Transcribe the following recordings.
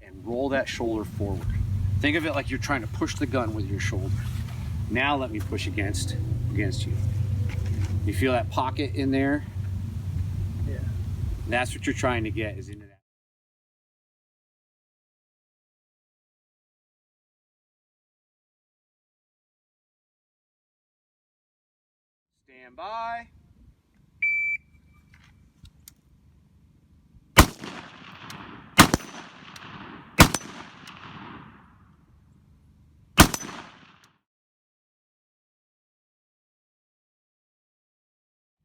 and roll that shoulder forward. Think of it like you're trying to push the gun with your shoulder. Now let me push against you. You feel that pocket in there? Yeah. That's what you're trying to get, is into that. Stand by.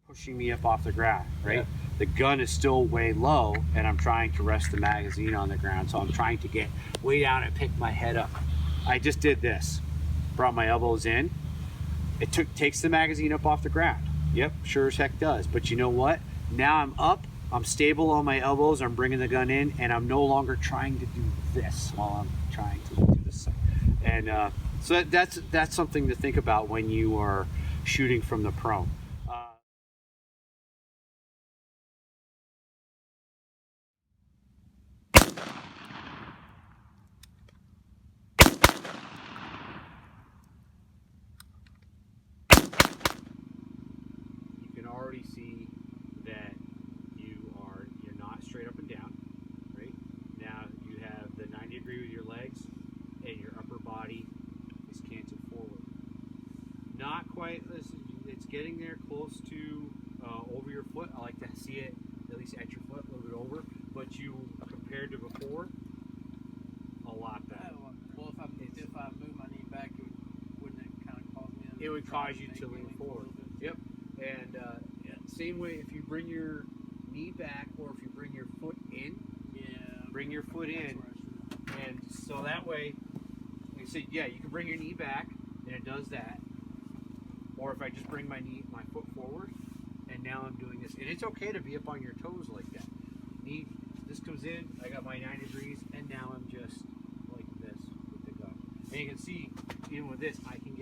Pushing me up off the ground, right? Yeah. The gun is still way low, and I'm trying to rest the magazine on the ground, so I'm trying to get way down and pick my head up. I just did this. Brought my elbows in. It takes the magazine up off the ground. Yep, sure as heck does. But you know what? Now I'm up, I'm stable on my elbows, I'm bringing the gun in, and I'm no longer trying to do this while I'm trying to do this. And so that's something to think about when you are shooting from the prone. Already see that you're not straight up and down, right? Now you have the 90 degree with your legs, and your upper body is canted forward. Not quite. It's getting there, close to over your foot. I like to see it at least at your foot, a little bit over. But you, compared to before, a lot better. Well, if I move my knee back, wouldn't it kind of cause me? It would cause you to lean forward. Yep. And same way, if you bring your knee back, or if you bring your foot in, bring your foot in, and so that way, like I said, yeah, you can bring your knee back, and it does that. Or if I just bring my foot forward, and now I'm doing this, and it's okay to be up on your toes like that. This comes in, I got my 9 degrees, and now I'm just like this with the gun. And you can see, even with this, I can